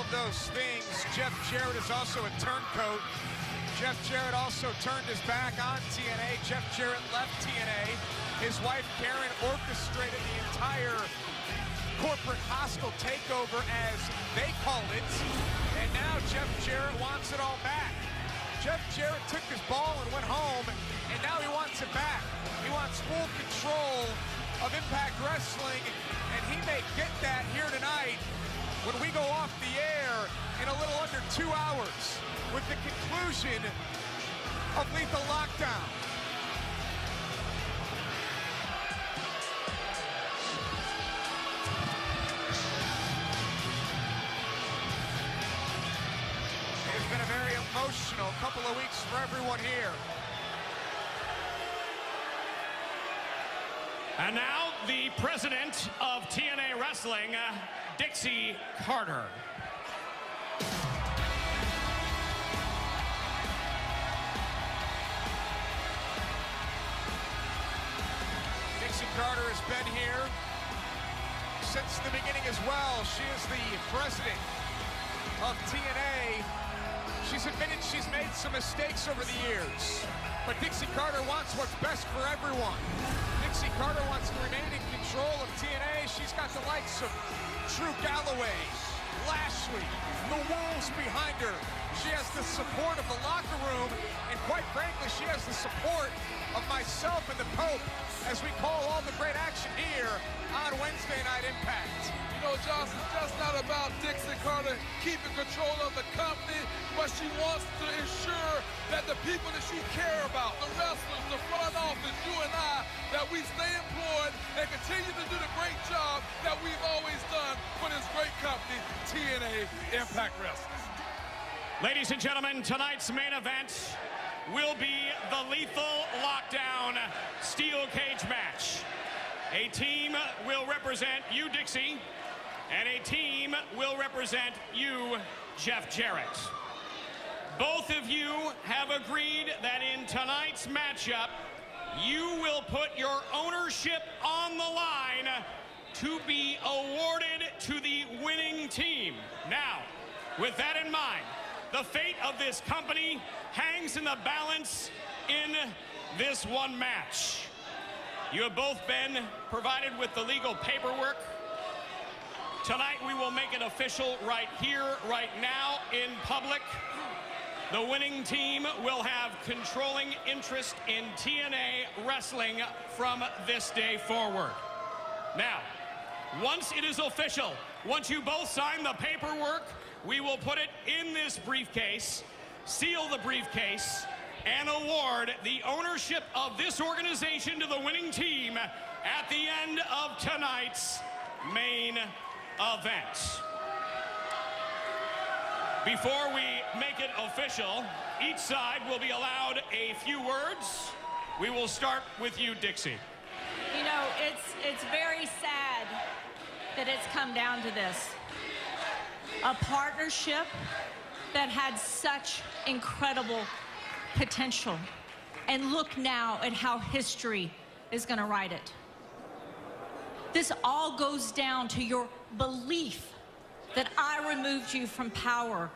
of those things, Jeff Jarrett is also a turncoat. Jeff Jarrett also turned his back on TNA. Jeff Jarrett left TNA. His wife, Karen, orchestrated the entire corporate hostile takeover, as they called it. And now Jeff Jarrett wants it all back. Jeff Jarrett took his ball and went home, and now he wants it back. He wants full control of Impact Wrestling, and he may get that here tonight when we go off the air in a little under 2 hours with the conclusion of Lethal Lockdown. It's been a very emotional couple of weeks for everyone here. And now the president of TNA Wrestling, Dixie Carter. Dixie Carter has been here since the beginning as well. She is the president of TNA. She's admitted she's made some mistakes over the years, but Dixie Carter wants what's best for everyone. Dixie Carter wants to remain in control of TNA. She's got the likes of Drew Galloway, Lashley, the Wolves behind her. She has the support of the locker room, and quite frankly, she has the support of myself and the Pope as we call all the great action here on Wednesday Night Impact. You know, Josh, it's just not about Dixie Carter keeping control of the company, but she wants to ensure that the people that she cares about, the wrestlers, the front office, you and I, that we stay employed and continue to do the great job that we've always done for this great company, TNA Impact Wrestling. Ladies and gentlemen, tonight's main event will be the Lethal Lockdown Steel Cage match. A team will represent you, Dixie, and a team will represent you, Jeff Jarrett. Both of you have agreed that in tonight's matchup, you will put your ownership on the line to be awarded to the winning team. Now, with that in mind, the fate of this company hangs in the balance in this one match. You have both been provided with the legal paperwork. Tonight we will make it official right here, right now, in public. The winning team will have controlling interest in TNA Wrestling from this day forward. Now, once it is official, once you both sign the paperwork, we will put it in this briefcase, seal the briefcase, and award the ownership of this organization to the winning team at the end of tonight's main event. Before we make it official, each side will be allowed a few words. We will start with you, Dixie. You know, it's very sad that it's come down to this. A partnership that had such incredible potential. And look now at how history is going to write it. This all goes down to your belief that I removed you from power.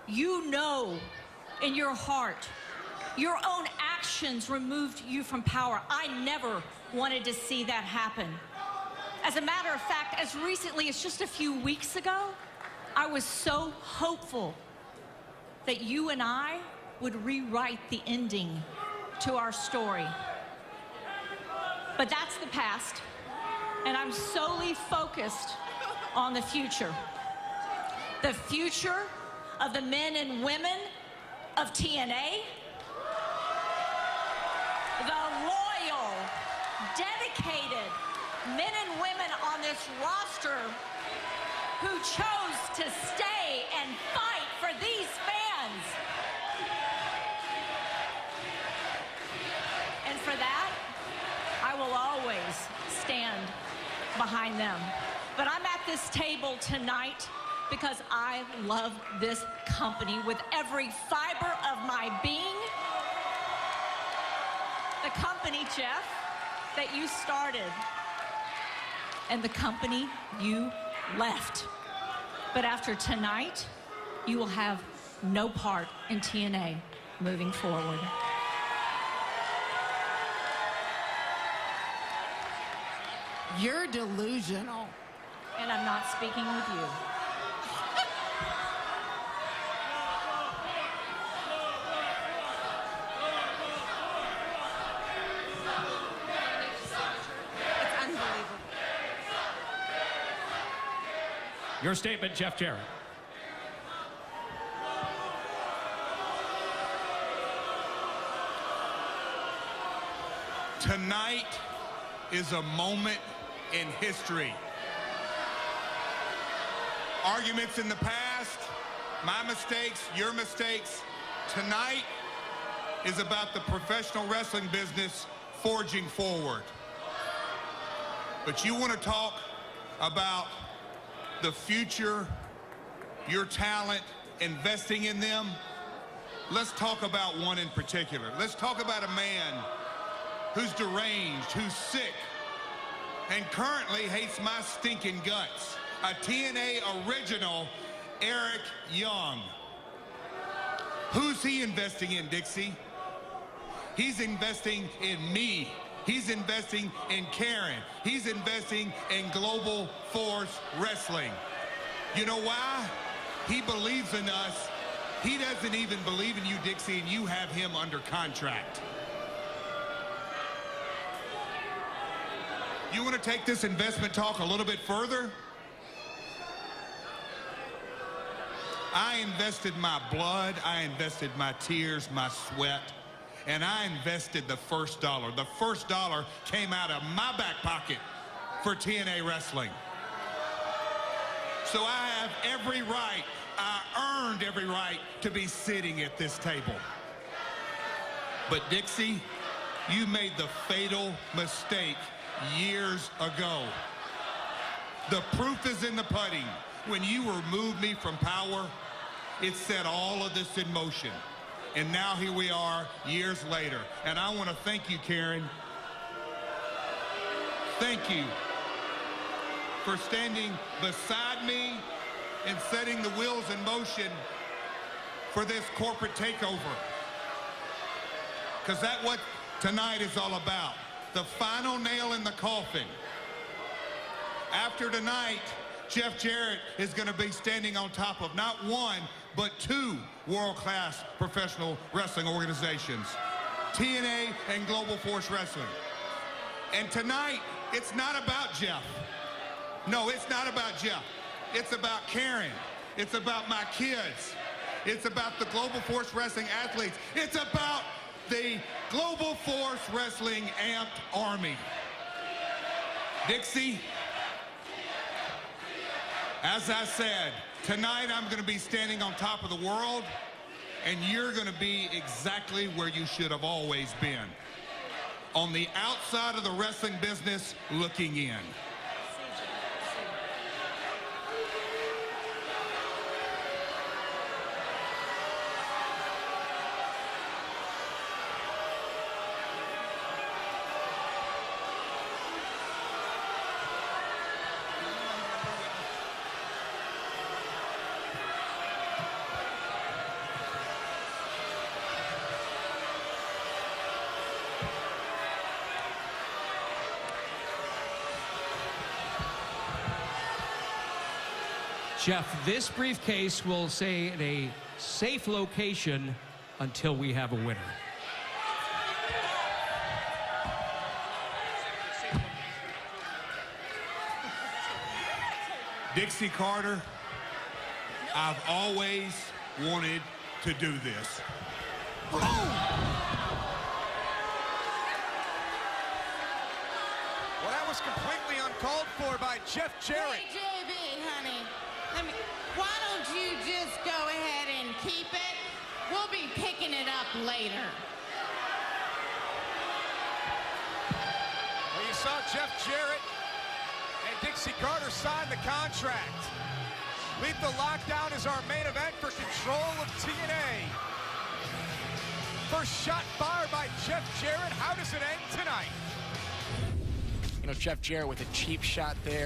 You know in your heart, your own actions removed you from power. I never wanted to see that happen. As a matter of fact, as recently as just a few weeks ago, I was so hopeful that you and I would rewrite the ending to our story. But that's the past, and I'm solely focused on the future. The future of the men and women of TNA, the loyal, dedicated men and women on this roster who chose to stay and fight for these fans. And for that, I will always stand behind them. But I'm at this table tonight because I love this company with every fiber of my being. The company, Jeff, that you started, and the company you left. But after tonight, you will have no part in TNA moving forward. You're delusional. And I'm not speaking with you. It's unbelievable. Your statement, Jeff Jarrett. Tonight is a moment in history. Arguments in the past, my mistakes, your mistakes. Tonight is about the professional wrestling business forging forward. But you want to talk about the future, your talent, investing in them? Let's talk about one in particular. Let's talk about a man who's deranged, who's sick, and currently hates my stinking guts. A TNA original, Eric Young. Who's he investing in, Dixie? He's investing in me. He's investing in Karen. He's investing in Global Force Wrestling. You know why? He believes in us. He doesn't even believe in you, Dixie, and you have him under contract. You want to take this investment talk a little bit further? I invested my blood, I invested my tears, my sweat, and I invested the first dollar. The first dollar came out of my back pocket for TNA Wrestling. So I have every right, I earned every right to be sitting at this table. But Dixie, you made the fatal mistake years ago. The proof is in the pudding. When you removed me from power, it set all of this in motion. And now here we are years later. And I want to thank you, Karen. Thank you for standing beside me and setting the wheels in motion for this corporate takeover. Because that's what tonight is all about. The final nail in the coffin. After tonight, Jeff Jarrett is going to be standing on top of not one, but two world-class professional wrestling organizations, TNA and Global Force Wrestling. And tonight, it's not about Jeff. No, it's not about Jeff. It's about Karen. It's about my kids. It's about the Global Force Wrestling athletes. It's about the Global Force Wrestling Amped Army. Dixie, as I said, tonight I'm going to be standing on top of the world, and you're going to be exactly where you should have always been. On the outside of the wrestling business, looking in. Jeff, this briefcase will stay in a safe location until we have a winner. Dixie Carter, I've always wanted to do this. Well, that was completely uncalled for by Jeff Jarrett. Hey, JB, honey. Why don't you just go ahead and keep it? We'll be picking it up later. Well, you saw Jeff Jarrett and Dixie Carter sign the contract. Lethal Lockdown is our main event for control of TNA. First shot fired by Jeff Jarrett. How does it end tonight? You know, Jeff Jarrett with a cheap shot there.